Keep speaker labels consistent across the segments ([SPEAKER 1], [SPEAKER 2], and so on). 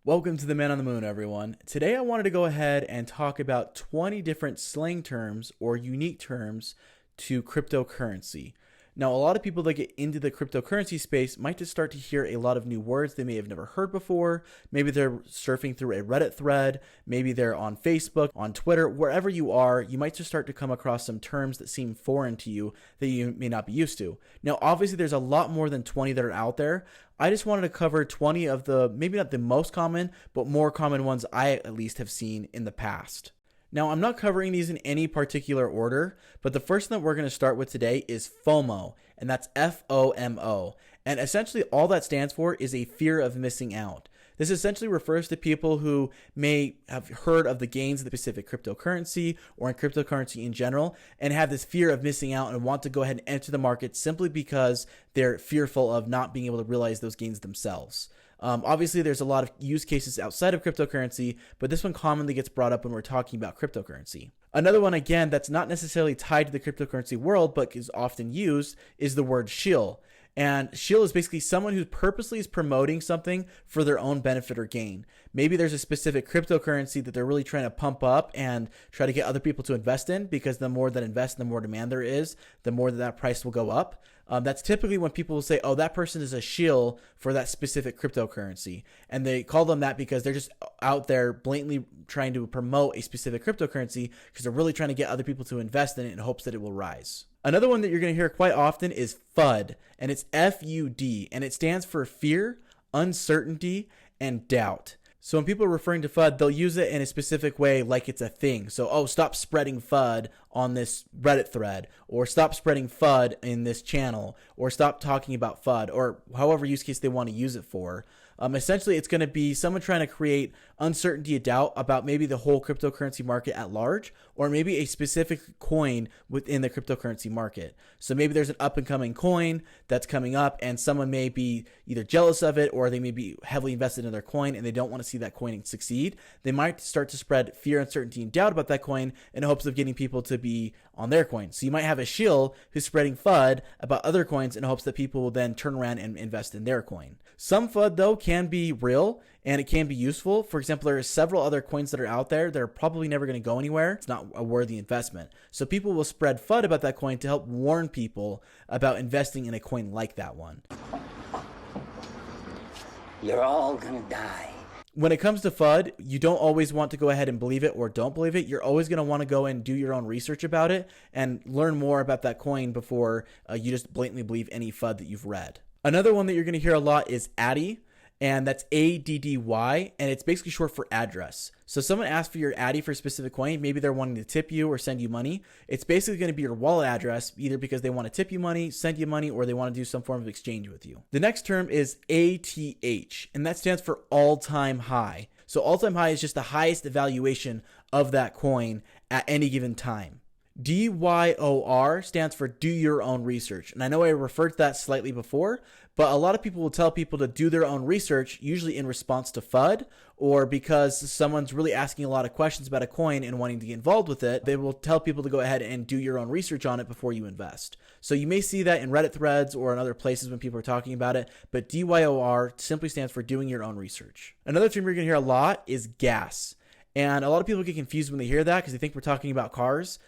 [SPEAKER 1] Welcome to the Man on the Moon, everyone. Today I wanted to go ahead and talk about 20 different slang terms or unique terms to cryptocurrency. Now, a lot of people that get into the cryptocurrency space might just start to hear a lot of new words they may have never heard before. Maybe they're surfing through a Reddit thread. Maybe they're on Facebook, on Twitter, wherever you are. You might just start to come across some terms that seem foreign to you that you may not be used to. Now, obviously, there's a lot more than 20 that are out there. I just wanted to cover 20 of the, maybe not the most common, but more common ones I at least have seen in the past. Now, I'm not covering these in any particular order, but the first one that we're going to start with today is FOMO, and that's FOMO. And essentially all that stands for is a fear of missing out. This essentially refers to people who may have heard of the gains of the specific cryptocurrency or in cryptocurrency in general and have this fear of missing out and want to go ahead and enter the market simply because they're fearful of not being able to realize those gains themselves. Obviously, there's a lot of use cases outside of cryptocurrency, but this one commonly gets brought up when we're talking about cryptocurrency. Another one, again, that's not necessarily tied to the cryptocurrency world, but is often used is the word shill. And shill is basically someone who purposely is promoting something for their own benefit or gain. Maybe there's a specific cryptocurrency that they're really trying to pump up and try to get other people to invest in, because the more that invest, the more demand there is, the more that price will go up. That's typically when people will say, oh, that person is a shill for that specific cryptocurrency. And they call them that because they're just out there blatantly trying to promote a specific cryptocurrency because they're really trying to get other people to invest in it in hopes that it will rise. Another one that you're going to hear quite often is FUD, and it's FUD, and it stands for fear, uncertainty, and doubt. So when people are referring to FUD, they'll use it in a specific way like it's a thing. So, oh, stop spreading FUD on this Reddit thread, or stop spreading FUD in this channel, or stop talking about FUD, or however use case they want to use it for. Essentially, it's going to be someone trying to create uncertainty and doubt about maybe the whole cryptocurrency market at large, or maybe a specific coin within the cryptocurrency market. So maybe there's an up and coming coin that's coming up and someone may be either jealous of it or they may be heavily invested in their coin and they don't want to see that coin succeed. They might start to spread fear, uncertainty, and doubt about that coin in hopes of getting people to be on their coin. So you might have a shill who's spreading FUD about other coins in hopes that people will then turn around and invest in their coin. Some FUD, though, can be real and it can be useful. For example, there are several other coins that are out there that are probably never going to go anywhere. It's not a worthy investment. So people will spread FUD about that coin to help warn people about investing in a coin like that one.
[SPEAKER 2] You're all gonna die.
[SPEAKER 1] When it comes to FUD, you don't always want to go ahead and believe it or don't believe it. You're always going to want to go and do your own research about it and learn more about that coin before you just blatantly believe any FUD that you've read. Another one that you're going to hear a lot is ADDY, and that's ADDY, and it's basically short for address. So someone asks for your ADDY for a specific coin, maybe they're wanting to tip you or send you money. It's basically going to be your wallet address, either because they want to tip you money, send you money, or they want to do some form of exchange with you. The next term is ATH, and that stands for all-time high. So all-time high is just the highest valuation of that coin at any given time. DYOR stands for do your own research. And I know I referred to that slightly before, but a lot of people will tell people to do their own research, usually in response to FUD, or because someone's really asking a lot of questions about a coin and wanting to get involved with it. They will tell people to go ahead and do your own research on it before you invest. So you may see that in Reddit threads or in other places when people are talking about it, but DYOR simply stands for doing your own research. Another term you're going to hear a lot is gas. And a lot of people get confused when they hear that because they think we're talking about cars.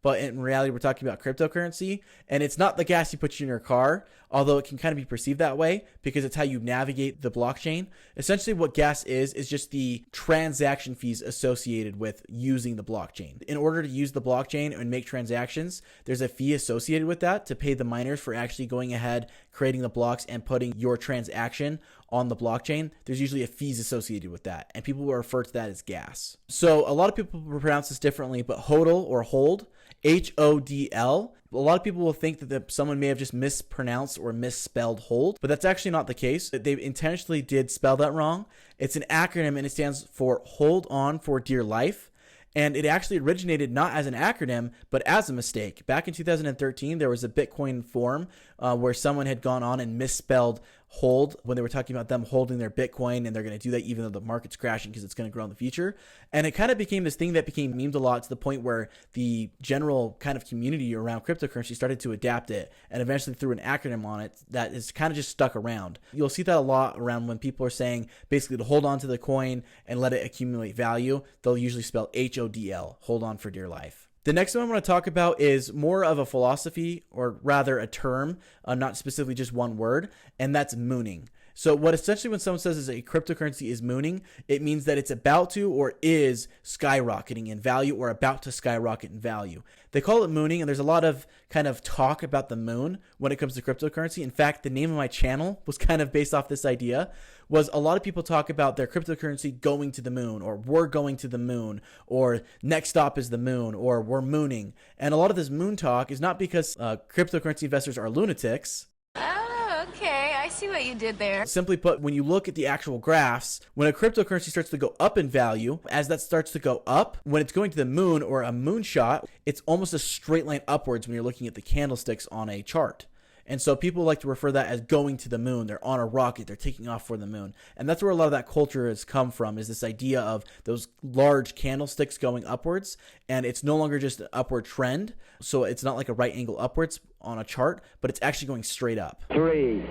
[SPEAKER 1] But in reality, we're talking about cryptocurrency, and it's not the gas you put in your car, although it can kind of be perceived that way because it's how you navigate the blockchain. Essentially, what gas is just the transaction fees associated with using the blockchain. In order to use the blockchain and make transactions, there's a fee associated with that to pay the miners for actually going ahead, creating the blocks, and putting your transaction on the blockchain. There's usually a fees associated with that, and people will refer to that as gas. So a lot of people pronounce this differently, but HODL or hold, HODL. A lot of people will think that someone may have just mispronounced or misspelled hold, but that's actually not the case. They intentionally did spell that wrong. It's an acronym and it stands for hold on for dear life. And it actually originated not as an acronym, but as a mistake. Back in 2013, there was a Bitcoin forum where someone had gone on and misspelled hold when they were talking about them holding their Bitcoin, and they're going to do that even though the market's crashing because it's going to grow in the future. And it kind of became this thing that became memed a lot to the point where the general kind of community around cryptocurrency started to adapt it and eventually threw an acronym on it that is kind of just stuck around. You'll see that a lot around when people are saying basically to hold on to the coin and let it accumulate value. They'll usually spell HODL, hold on for dear life. The next one I want to talk about is more of a philosophy, or rather a term, not specifically just one word, and that's mooning. So what essentially when someone says is a cryptocurrency is mooning, it means that it's about to or is skyrocketing in value or about to skyrocket in value. They call it mooning, and there's a lot of kind of talk about the moon when it comes to cryptocurrency. In fact, the name of my channel was kind of based off this idea. Was a lot of people talk about their cryptocurrency going to the moon, or we're going to the moon, or next stop is the moon, or we're mooning. And a lot of this moon talk is not because cryptocurrency investors are lunatics.
[SPEAKER 3] Oh, okay. I see what you did there.
[SPEAKER 1] Simply put, when you look at the actual graphs, when a cryptocurrency starts to go up in value, as that starts to go up, when it's going to the moon or a moonshot, it's almost a straight line upwards when you're looking at the candlesticks on a chart. And so people like to refer that as going to the moon. They're on a rocket. They're taking off for the moon. And that's where a lot of that culture has come from, is this idea of those large candlesticks going upwards. And it's no longer just an upward trend. So it's not like a right angle upwards on a chart, but it's actually going straight up.
[SPEAKER 4] 3,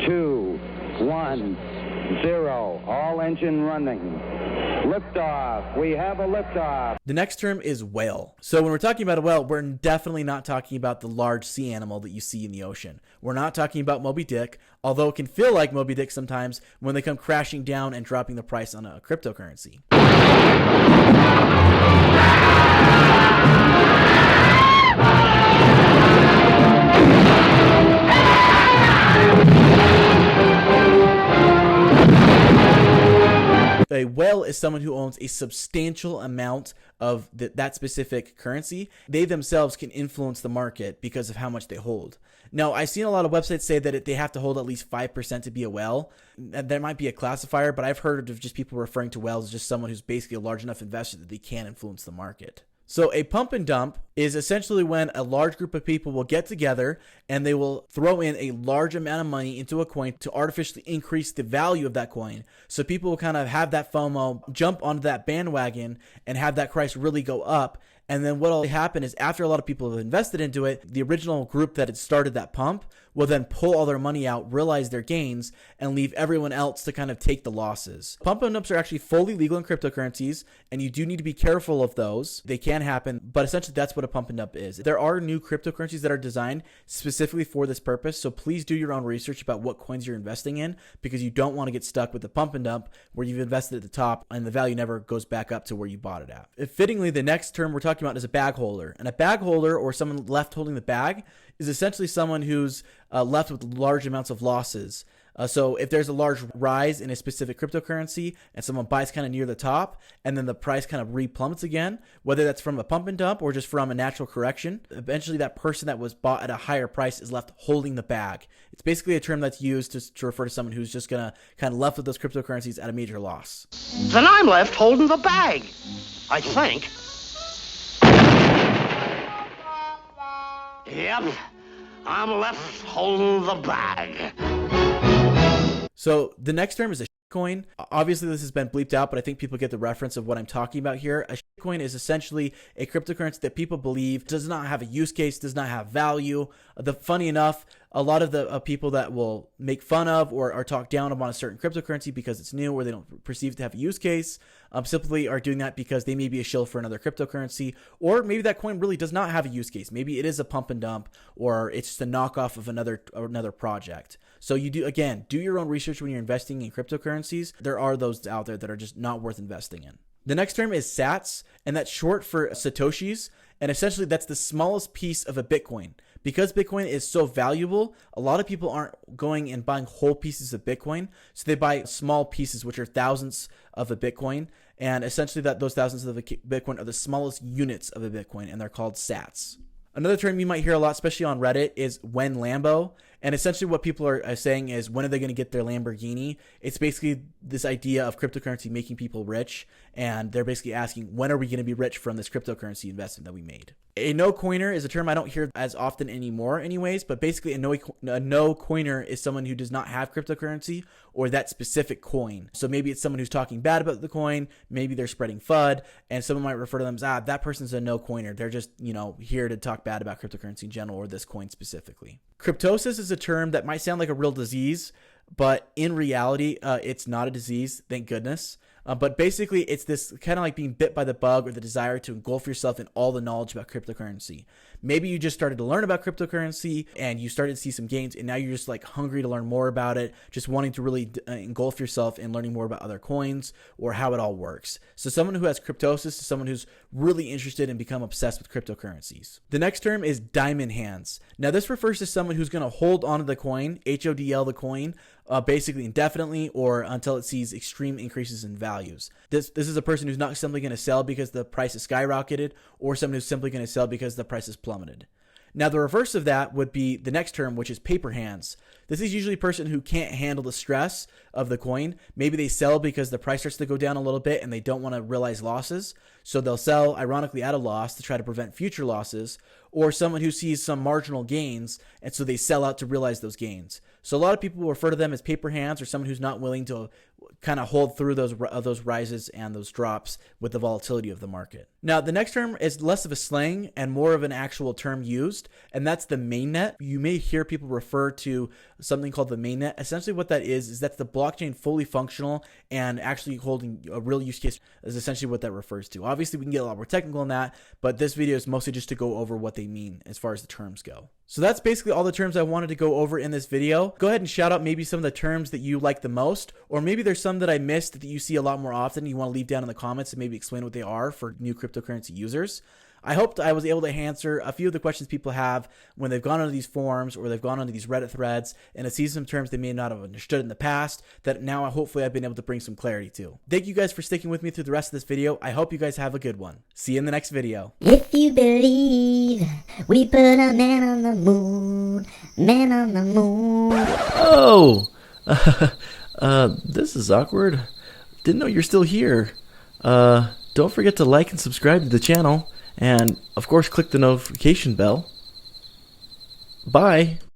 [SPEAKER 4] 2, 1, 0. All engine running. Liftoff. We have a liftoff.
[SPEAKER 1] The next term is whale. So when we're talking about a whale, we're definitely not talking about the large sea animal that you see in the ocean. We're not talking about Moby Dick, although it can feel like Moby Dick sometimes when they come crashing down and dropping the price on a cryptocurrency. A whale is someone who owns a substantial amount of that specific currency. They themselves can influence the market because of how much they hold. Now, I've seen a lot of websites say that they have to hold at least 5% to be a whale. There might be a classifier, but I've heard of just people referring to whales as just someone who's basically a large enough investor that they can influence the market. So a pump and dump is essentially when a large group of people will get together and they will throw in a large amount of money into a coin to artificially increase the value of that coin. So people will kind of have that FOMO, jump onto that bandwagon and have that price really go up. And then what will happen is after a lot of people have invested into it, the original group that had started that pump will then pull all their money out, realize their gains, and leave everyone else to kind of take the losses. Pump and dumps are actually fully legal in cryptocurrencies, and you do need to be careful of those. They can happen, but essentially that's what a pump and dump is. There are new cryptocurrencies that are designed specifically for this purpose, so please do your own research about what coins you're investing in, because you don't want to get stuck with the pump and dump where you've invested at the top and the value never goes back up to where you bought it at. Fittingly, the next term we're talking about is a bag holder. And a bag holder, or someone left holding the bag, is essentially someone who's left with large amounts of losses. So if there's a large rise in a specific cryptocurrency and someone buys kind of near the top and then the price kind of replummets again, whether that's from a pump and dump or just from a natural correction, eventually that person that was bought at a higher price is left holding the bag. It's basically a term that's used to refer to someone who's just going to kind of left with those cryptocurrencies at a major loss.
[SPEAKER 5] Then I'm left holding the bag, I think. Yep, I'm left holding the bag.
[SPEAKER 1] So the next term is a coin. Obviously, this has been bleeped out, but I think people get the reference of what I'm talking about here. A coin is essentially a cryptocurrency that people believe does not have a use case, does not have value. Funny enough, a lot of the people that will make fun of or talk down upon a certain cryptocurrency because it's new or they don't perceive it to have a use case simply are doing that because they may be a shill for another cryptocurrency, or maybe that coin really does not have a use case. Maybe it is a pump and dump, or it's just a knockoff of another project. So you do your own research when you're investing in cryptocurrencies. There are those out there that are just not worth investing in. The next term is sats, and that's short for satoshis, and essentially that's the smallest piece of a Bitcoin. Because Bitcoin is so valuable, a lot of people aren't going and buying whole pieces of Bitcoin, so they buy small pieces, which are thousandths of a Bitcoin, and essentially those thousands of a Bitcoin are the smallest units of a Bitcoin, and they're called sats. Another term you might hear a lot, especially on Reddit, is when Lambo. And essentially what people are saying is, when are they going to get their Lamborghini? It's basically this idea of cryptocurrency making people rich. and they're basically asking, when are we going to be rich from this cryptocurrency investment that we made? A no-coiner is a term I don't hear as often anymore anyways, but basically a no-coiner is someone who does not have cryptocurrency or that specific coin. So maybe it's someone who's talking bad about the coin, maybe they're spreading FUD, and someone might refer to them as, that person's a no-coiner. They're just, here to talk bad about cryptocurrency in general or this coin specifically. Cryptosis is a term that might sound like a real disease, but in reality, it's not a disease, thank goodness. But basically, it's this kind of like being bit by the bug or the desire to engulf yourself in all the knowledge about cryptocurrency. Maybe you just started to learn about cryptocurrency and you started to see some gains, and now you're just like hungry to learn more about it, just wanting to really engulf yourself in learning more about other coins or how it all works. So someone who has cryptosis is someone who's really interested and become obsessed with cryptocurrencies. The next term is diamond hands. Now this refers to someone who's going to hold onto the coin, HODL the coin, basically indefinitely or until it sees extreme increases in values. This is a person who's not simply going to sell because the price is skyrocketed, or someone who's simply going to sell because the price is plummeted. Now the reverse of that would be the next term, which is paper hands. This is usually a person who can't handle the stress of the coin. Maybe they sell because the price starts to go down a little bit and they don't want to realize losses. So they'll sell ironically at a loss to try to prevent future losses, or someone who sees some marginal gains and so they sell out to realize those gains. So a lot of people refer to them as paper hands, or someone who's not willing to kind of hold through those rises and those drops with the volatility of the market. Now, the next term is less of a slang and more of an actual term used, and that's the mainnet. You may hear people refer to something called the mainnet. Essentially what that is that's the blockchain fully functional and actually holding a real use case is essentially what that refers to. Obviously, we can get a lot more technical on that, but this video is mostly just to go over what they mean as far as the terms go. So that's basically all the terms I wanted to go over in this video. Go ahead and shout out maybe some of the terms that you like the most, or maybe there's some that I missed that you see a lot more often. You want to leave down in the comments and maybe explain what they are for new cryptocurrency users. I hope I was able to answer a few of the questions people have when they've gone onto these forums or they've gone onto these Reddit threads and have seen some terms they may not have understood in the past that now hopefully I've been able to bring some clarity to. Thank you guys for sticking with me through the rest of this video. I hope you guys have a good one. See you in the next video.
[SPEAKER 6] If you believe we put a man on the moon, man on the moon.
[SPEAKER 1] Oh, this is awkward. Didn't know you're still here. Don't forget to like and subscribe to the channel. And, of course, click the notification bell. Bye.